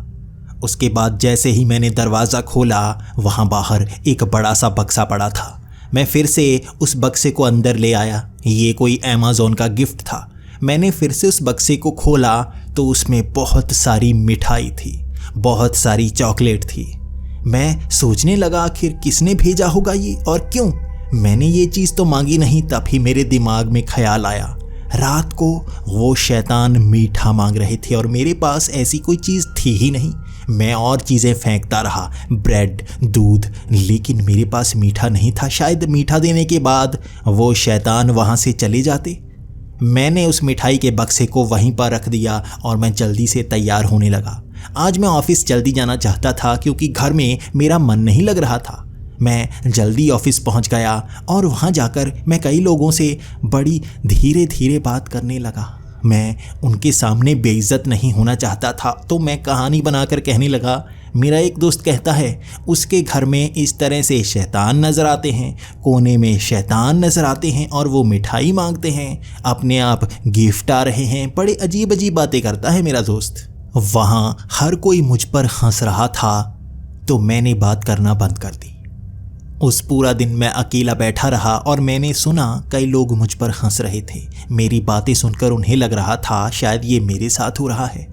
उसके बाद जैसे ही मैंने दरवाज़ा खोला वहाँ बाहर एक बड़ा सा बक्सा पड़ा था। मैं फिर से उस बक्से को अंदर ले आया। ये कोई अमेज़ॉन का गिफ्ट था। मैंने फिर से उस बक्से को खोला तो उसमें बहुत सारी मिठाई थी, बहुत सारी चॉकलेट थी। मैं सोचने लगा आखिर किसने भेजा होगा ये और क्यों। मैंने ये चीज़ तो मांगी नहीं। तभी मेरे दिमाग में ख्याल आया, रात को वो शैतान मीठा मांग रहे थे और मेरे पास ऐसी कोई चीज़ थी ही नहीं। मैं और चीज़ें फेंकता रहा, ब्रेड, दूध, लेकिन मेरे पास मीठा नहीं था। शायद मीठा देने के बाद वो शैतान वहाँ से चले जाते। मैंने उस मिठाई के बक्से को वहीं पर रख दिया और मैं जल्दी से तैयार होने लगा। आज मैं ऑफिस जल्दी जाना चाहता था क्योंकि घर में मेरा मन नहीं लग रहा था। मैं जल्दी ऑफिस पहुंच गया और वहां जाकर मैं कई लोगों से बड़ी धीरे धीरे बात करने लगा। मैं उनके सामने बेइज्जत नहीं होना चाहता था, तो मैं कहानी बनाकर कहने लगा, मेरा एक दोस्त कहता है उसके घर में इस तरह से शैतान नज़र आते हैं, कोने में शैतान नज़र आते हैं और वो मिठाई मांगते हैं, अपने आप गिफ्ट आ रहे हैं। बड़े अजीब अजीब बातें करता है मेरा दोस्त। वहाँ हर कोई मुझ पर हंस रहा था, तो मैंने बात करना बंद कर दी। उस पूरा दिन मैं अकेला बैठा रहा और मैंने सुना कई लोग मुझ पर हंस रहे थे। मेरी बातें सुनकर उन्हें लग रहा था शायद ये मेरे साथ हो रहा है।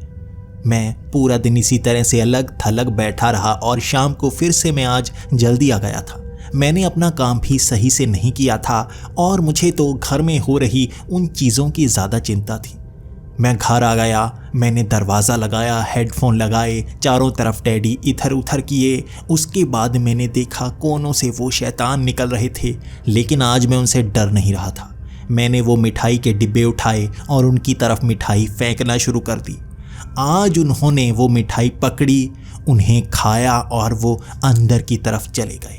मैं पूरा दिन इसी तरह से अलग थलग बैठा रहा और शाम को फिर से मैं आज जल्दी आ गया था। मैंने अपना काम भी सही से नहीं किया था और मुझे तो घर में हो रही उन चीज़ों की ज़्यादा चिंता थी। मैं घर आ गया, मैंने दरवाज़ा लगाया, हेडफोन लगाए, चारों तरफ टेडी इधर उधर किए। उसके बाद मैंने देखा कोनों से वो शैतान निकल रहे थे, लेकिन आज मैं उनसे डर नहीं रहा था। मैंने वो मिठाई के डिब्बे उठाए और उनकी तरफ मिठाई फेंकना शुरू कर दी। आज उन्होंने वो मिठाई पकड़ी, उन्हें खाया और वो अंदर की तरफ चले गए।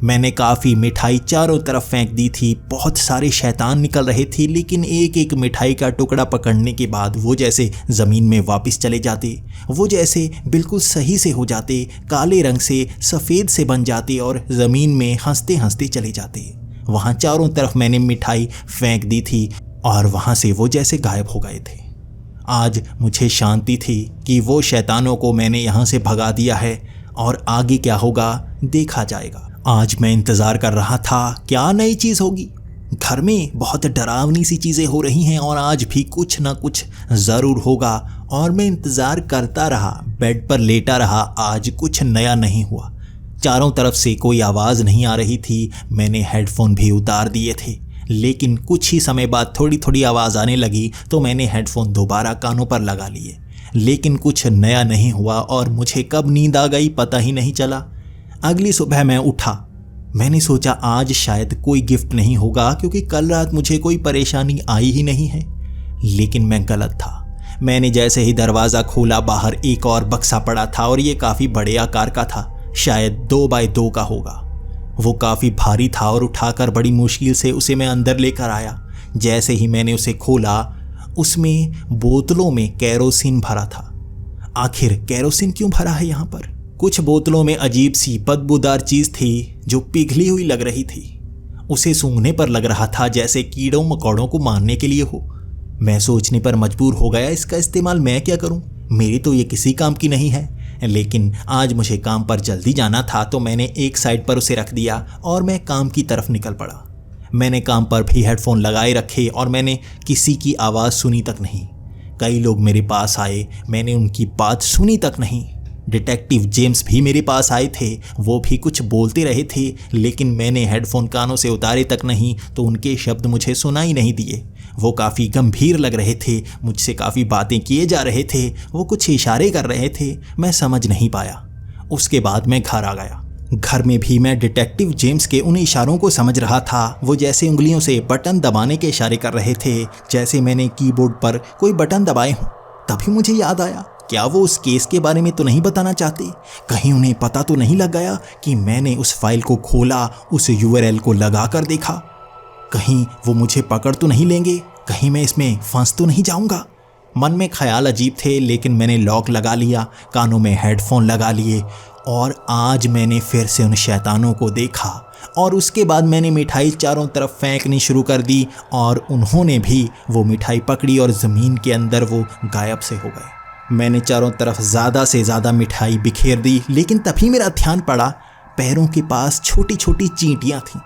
मैंने काफ़ी मिठाई चारों तरफ फेंक दी थी। बहुत सारे शैतान निकल रहे थे, लेकिन एक एक मिठाई का टुकड़ा पकड़ने के बाद वो जैसे ज़मीन में वापस चले जाते, वो जैसे बिल्कुल सही से हो जाते, काले रंग से सफ़ेद से बन जाते और ज़मीन में हंसते हंसते चले जाते। वहाँ चारों तरफ मैंने मिठाई फेंक दी थी और वहाँ से वो जैसे गायब हो गए थे। आज मुझे शांति थी कि वो शैतानों को मैंने यहाँ से भगा दिया है और आगे क्या होगा देखा जाएगा। आज मैं इंतज़ार कर रहा था क्या नई चीज़ होगी। घर में बहुत डरावनी सी चीज़ें हो रही हैं और आज भी कुछ ना कुछ ज़रूर होगा और मैं इंतज़ार करता रहा, बेड पर लेटा रहा। आज कुछ नया नहीं हुआ। चारों तरफ से कोई आवाज़ नहीं आ रही थी। मैंने हेडफोन भी उतार दिए थे, लेकिन कुछ ही समय बाद थोड़ी थोड़ी आवाज़ आने लगी, तो मैंने हेडफोन दोबारा कानों पर लगा लिए, लेकिन कुछ नया नहीं हुआ और मुझे कब नींद आ गई पता ही नहीं चला। अगली सुबह मैं उठा। मैंने सोचा आज शायद कोई गिफ्ट नहीं होगा क्योंकि कल रात मुझे कोई परेशानी आई ही नहीं है, लेकिन मैं गलत था। मैंने जैसे ही दरवाज़ा खोला, बाहर एक और बक्सा पड़ा था और ये काफ़ी बड़े आकार का था, शायद 2 बाय 2 का होगा। वो काफ़ी भारी था और उठाकर बड़ी मुश्किल से उसे मैं अंदर लेकर आया। जैसे ही मैंने उसे खोला, उसमें बोतलों में केरोसिन भरा था। आखिर केरोसिन क्यों भरा है यहाँ पर? कुछ बोतलों में अजीब सी बदबूदार चीज़ थी जो पिघली हुई लग रही थी। उसे सूंघने पर लग रहा था जैसे कीड़ों मकोड़ों को मारने के लिए हो। मैं सोचने पर मजबूर हो गया, इसका इस्तेमाल मैं क्या करूं? मेरी तो ये किसी काम की नहीं है। लेकिन आज मुझे काम पर जल्दी जाना था, तो मैंने एक साइड पर उसे रख दिया और मैं काम की तरफ निकल पड़ा। मैंने काम पर भी हेडफोन लगाए रखे और मैंने किसी की आवाज़ सुनी तक नहीं। कई लोग मेरे पास आए, मैंने उनकी बात सुनी तक नहीं। डिटेक्टिव जेम्स भी मेरे पास आए थे, वो भी कुछ बोलते रहे थे, लेकिन मैंने हेडफोन कानों से उतारे तक नहीं, तो उनके शब्द मुझे सुनाई नहीं दिए। वो काफ़ी गंभीर लग रहे थे, मुझसे काफ़ी बातें किए जा रहे थे, वो कुछ इशारे कर रहे थे, मैं समझ नहीं पाया। उसके बाद मैं घर आ गया। घर में भी मैं डिटेक्टिव जेम्स के उन इशारों को समझ रहा था। वो जैसे उंगलियों से बटन दबाने के इशारे कर रहे थे, जैसे मैंने कीबोर्ड पर कोई बटन दबाए हों। तभी मुझे याद आया, क्या वो उस केस के बारे में तो नहीं बताना चाहते? कहीं उन्हें पता तो नहीं लग गया कि मैंने उस फाइल को खोला, उस URL को लगा कर देखा? कहीं वो मुझे पकड़ तो नहीं लेंगे? कहीं मैं इसमें फंस तो नहीं जाऊंगा? मन में ख्याल अजीब थे, लेकिन मैंने लॉक लगा लिया, कानों में हेडफोन लगा लिए और आज मैंने फिर से उन शैतानों को देखा। और उसके बाद मैंने मिठाई चारों तरफ फेंकनी शुरू कर दी और उन्होंने भी वो मिठाई पकड़ी और ज़मीन के अंदर वो गायब से हो गए। मैंने चारों तरफ ज़्यादा से ज़्यादा मिठाई बिखेर दी, लेकिन तभी मेरा ध्यान पड़ा पैरों के पास छोटी छोटी चींटियाँ थीं।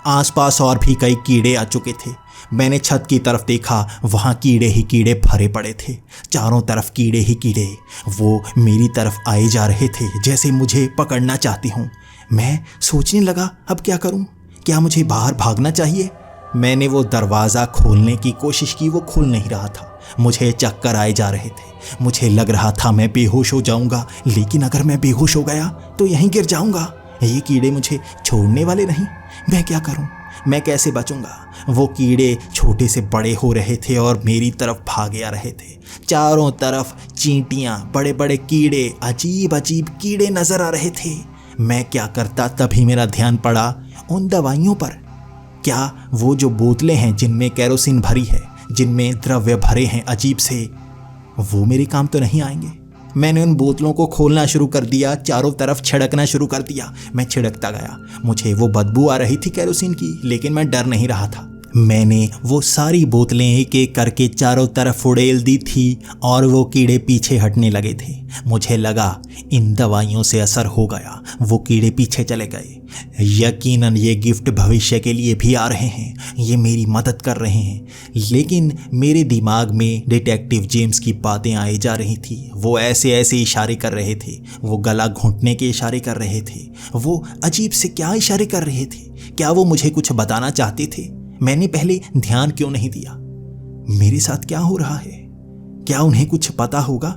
आसपास और भी कई कीड़े आ चुके थे। मैंने छत की तरफ देखा, वहाँ कीड़े ही कीड़े भरे पड़े थे। चारों तरफ कीड़े ही कीड़े, वो मेरी तरफ आए जा रहे थे जैसे मुझे पकड़ना चाहती हूँ। मैं सोचने लगा, अब क्या करूँ? क्या मुझे बाहर भागना चाहिए? मैंने वो दरवाज़ा खोलने की कोशिश की, वो खुल नहीं रहा था। मुझे चक्कर आए जा रहे थे। मुझे लग रहा था मैं बेहोश हो जाऊंगा, लेकिन अगर मैं बेहोश हो गया तो यहीं गिर जाऊंगा। ये कीड़े मुझे छोड़ने वाले नहीं। मैं क्या करूं? मैं कैसे बचूंगा? वो कीड़े छोटे से बड़े हो रहे थे और मेरी तरफ भागे आ रहे थे। चारों तरफ चींटियां, बड़े बड़े कीड़े, अजीब अजीब कीड़े नजर आ रहे थे। मैं क्या करता? तभी मेरा ध्यान पड़ा उन दवाइयों पर। क्या वो जो बोतलें हैं जिनमें केरोसिन भरी है, जिनमें द्रव्य भरे हैं अजीब से, वो मेरे काम तो नहीं आएंगे? मैंने उन बोतलों को खोलना शुरू कर दिया, चारों तरफ छिड़कना शुरू कर दिया। मैं छिड़कता गया। मुझे वो बदबू आ रही थी केरोसिन की, लेकिन मैं डर नहीं रहा था। मैंने वो सारी बोतलें एक एक करके चारों तरफ उड़ेल दी थी और वो कीड़े पीछे हटने लगे थे। मुझे लगा इन दवाइयों से असर हो गया, वो कीड़े पीछे चले गए। यकीनन ये गिफ्ट भविष्य के लिए भी आ रहे हैं, ये मेरी मदद कर रहे हैं। लेकिन मेरे दिमाग में डिटेक्टिव जेम्स की बातें आई जा रही थी। वो ऐसे ऐसे इशारे कर रहे थे, वो गला घोंटने के इशारे कर रहे थे, वो अजीब से क्या इशारे कर रहे थे। क्या वो मुझे कुछ बताना चाहते थे? मैंने पहले ध्यान क्यों नहीं दिया? मेरे साथ क्या हो रहा है? क्या उन्हें कुछ पता होगा?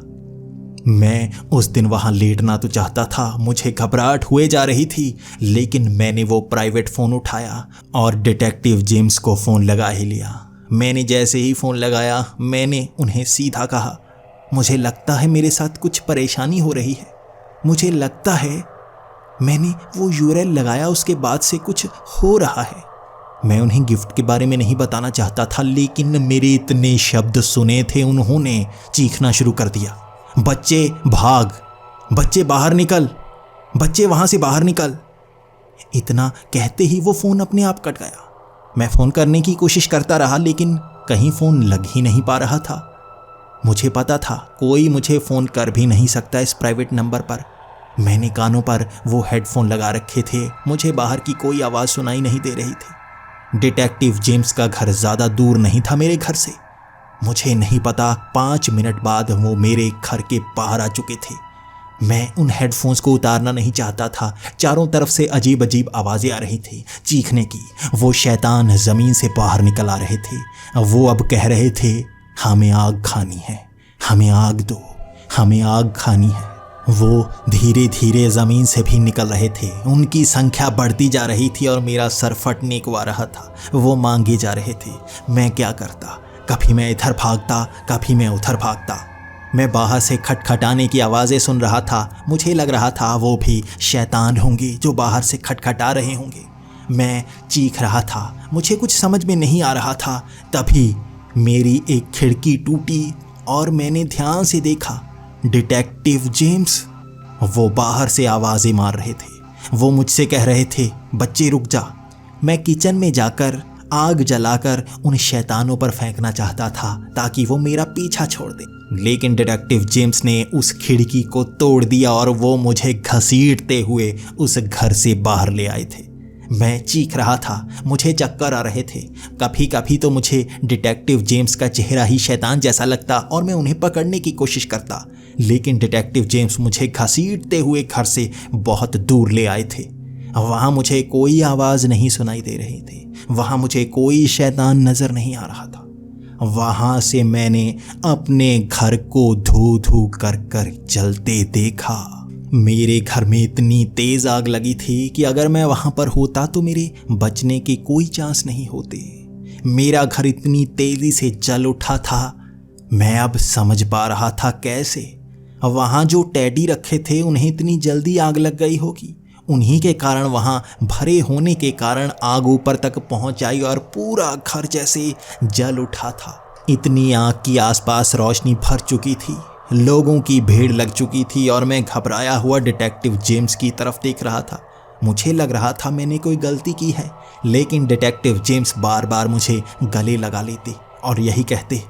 मैं उस दिन वहां लेटना तो चाहता था, मुझे घबराहट हुए जा रही थी, लेकिन मैंने वो प्राइवेट फ़ोन उठाया और डिटेक्टिव जेम्स को फ़ोन लगा ही लिया। मैंने जैसे ही फ़ोन लगाया, मैंने उन्हें सीधा कहा, मुझे लगता है मेरे साथ कुछ परेशानी हो रही है। मुझे लगता है मैंने वो यूरेल लगाया, उसके बाद से कुछ हो रहा है। मैं उन्हें गिफ्ट के बारे में नहीं बताना चाहता था, लेकिन मेरे इतने शब्द सुने थे, उन्होंने चीखना शुरू कर दिया, बच्चे भाग, बच्चे बाहर निकल, बच्चे वहां से बाहर निकल। इतना कहते ही वो फोन अपने आप कट गया। मैं फोन करने की कोशिश करता रहा, लेकिन कहीं फोन लग ही नहीं पा रहा था। मुझे पता था कोई मुझे फोन कर भी नहीं सकता इस प्राइवेट नंबर पर। मैंने कानों पर वो हेडफोन लगा रखे थे, मुझे बाहर की कोई आवाज सुनाई नहीं दे रही थी। डिटेक्टिव जेम्स का घर ज्यादा दूर नहीं था मेरे घर से। मुझे नहीं पता 5 मिनट बाद वो मेरे घर के बाहर आ चुके थे। मैं उन हेडफोन्स को उतारना नहीं चाहता था। चारों तरफ से अजीब अजीब आवाज़ें आ रही थी, चीखने की। वो शैतान ज़मीन से बाहर निकल आ रहे थे। वो अब कह रहे थे, हमें आग खानी है, हमें आग दो, हमें आग खानी है। वो धीरे धीरे ज़मीन से भी निकल रहे थे। उनकी संख्या बढ़ती जा रही थी और मेरा सर फटने को आ रहा था। वो मांगे जा रहे थे। मैं क्या करता? कभी मैं इधर भागता, कभी मैं उधर भागता। मैं बाहर से खटखटाने की आवाज़ें सुन रहा था। मुझे लग रहा था वो भी शैतान होंगे जो बाहर से खटखटा रहे होंगे। मैं चीख रहा था, मुझे कुछ समझ में नहीं आ रहा था। तभी मेरी एक खिड़की टूटी और मैंने ध्यान से देखा, डिटेक्टिव जेम्स। वो बाहर से आवाज़ें मार रहे थे। वो मुझसे कह रहे थे, बच्चे रुक जा। मैं किचन में जाकर आग जलाकर उन शैतानों पर फेंकना चाहता था ताकि वो मेरा पीछा छोड़ दे, लेकिन डिटेक्टिव जेम्स ने उस खिड़की को तोड़ दिया और वो मुझे घसीटते हुए उस घर से बाहर ले आए थे। मैं चीख रहा था, मुझे चक्कर आ रहे थे। कभी कभी तो मुझे डिटेक्टिव जेम्स का चेहरा ही शैतान जैसा लगता और मैं उन्हें पकड़ने की कोशिश करता, लेकिन डिटेक्टिव जेम्स मुझे घसीटते हुए घर से बहुत दूर ले आए थे। वहाँ मुझे कोई आवाज़ नहीं सुनाई दे रही थी, वहाँ मुझे कोई शैतान नज़र नहीं आ रहा था। वहाँ से मैंने अपने घर को धू धू कर कर जलते देखा। मेरे घर में इतनी तेज़ आग लगी थी कि अगर मैं वहाँ पर होता तो मेरे बचने के कोई चांस नहीं होते। मेरा घर इतनी तेज़ी से जल उठा था। मैं अब समझ पा रहा था कैसे। वहाँ जो टेडी रखे थे उन्हें इतनी जल्दी आग लग गई होगी। उन्हीं के कारण, वहाँ भरे होने के कारण आग ऊपर तक पहुँच आई और पूरा घर जैसे जल उठा था। इतनी आग की आसपास रोशनी भर चुकी थी, लोगों की भीड़ लग चुकी थी और मैं घबराया हुआ डिटेक्टिव जेम्स की तरफ देख रहा था। मुझे लग रहा था मैंने कोई गलती की है, लेकिन डिटेक्टिव जेम्स बार बार मुझे गले लगा लेते और यही कहते,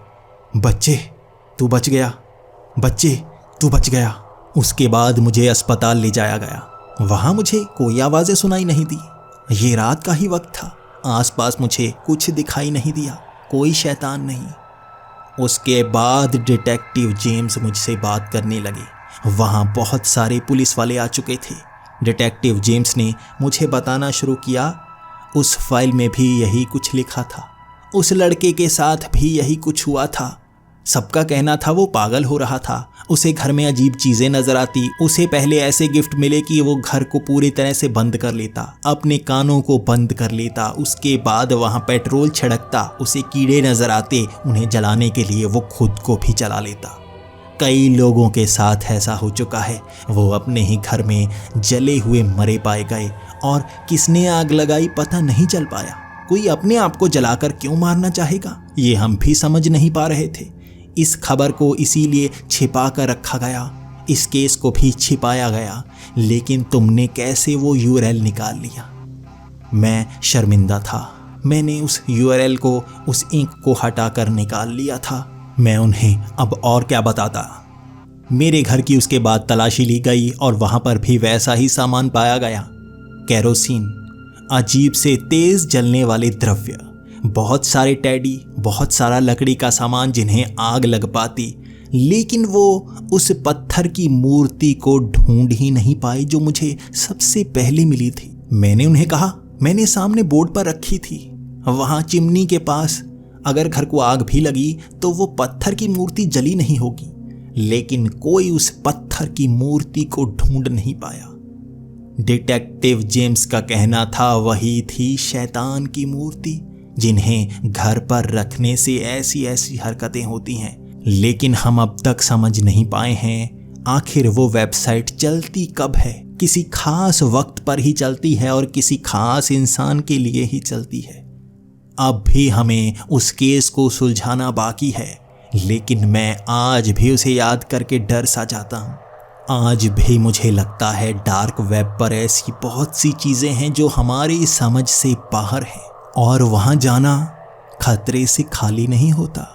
बच्चे तू बच गया, बच्चे तू बच गया। उसके बाद मुझे अस्पताल ले जाया गया। वहाँ मुझे कोई आवाज़ें सुनाई नहीं दी। ये रात का ही वक्त था। आसपास मुझे कुछ दिखाई नहीं दिया, कोई शैतान नहीं। उसके बाद डिटेक्टिव जेम्स मुझसे बात करने लगे। वहाँ बहुत सारे पुलिस वाले आ चुके थे। डिटेक्टिव जेम्स ने मुझे बताना शुरू किया, उस फाइल में भी यही कुछ लिखा था। उस लड़के के साथ भी यही कुछ हुआ था। सबका कहना था वो पागल हो रहा था, उसे घर में अजीब चीज़ें नजर आती, उसे पहले ऐसे गिफ्ट मिले कि वो घर को पूरी तरह से बंद कर लेता, अपने कानों को बंद कर लेता, उसके बाद वहाँ पेट्रोल छिड़कता, उसे कीड़े नजर आते, उन्हें जलाने के लिए वो खुद को भी जला लेता। कई लोगों के साथ ऐसा हो चुका है, वो अपने ही घर में जले हुए मरे पाए गए और किसने आग लगाई पता नहीं चल पाया। कोई अपने आप को जलाकर क्यों मारना चाहेगा, ये हम भी समझ नहीं पा रहे थे। इस खबर को इसीलिए छिपा कर रखा गया, इस केस को भी छिपाया गया, लेकिन तुमने कैसे वो यूआरएल निकाल लिया। मैं शर्मिंदा था। मैंने उस यूआरएल को, उस इंक को हटाकर निकाल लिया था। मैं उन्हें अब और क्या बताता। मेरे घर की उसके बाद तलाशी ली गई और वहां पर भी वैसा ही सामान पाया गया। केरोसिन, अजीब से तेज जलने वाले द्रव्य, बहुत सारे टेडी, बहुत सारा लकड़ी का सामान जिन्हें आग लग पाती, लेकिन वो उस पत्थर की मूर्ति को ढूंढ ही नहीं पाई जो मुझे सबसे पहले मिली थी। मैंने उन्हें कहा, मैंने सामने बोर्ड पर रखी थी, वहां चिमनी के पास, अगर घर को आग भी लगी तो वो पत्थर की मूर्ति जली नहीं होगी। लेकिन कोई उस पत्थर की मूर्ति को ढूंढ नहीं पाया। डिटेक्टिव जेम्स का कहना था वही थी शैतान की मूर्ति, जिन्हें घर पर रखने से ऐसी ऐसी हरकतें होती हैं। लेकिन हम अब तक समझ नहीं पाए हैं आखिर वो वेबसाइट चलती कब है। किसी खास वक्त पर ही चलती है और किसी खास इंसान के लिए ही चलती है। अब भी हमें उस केस को सुलझाना बाकी है, लेकिन मैं आज भी उसे याद करके डर सा जाता हूँ। आज भी मुझे लगता है डार्क वेब पर ऐसी बहुत सी चीज़ें हैं जो हमारी समझ से बाहर हैं, और वहाँ जाना खतरे से खाली नहीं होता।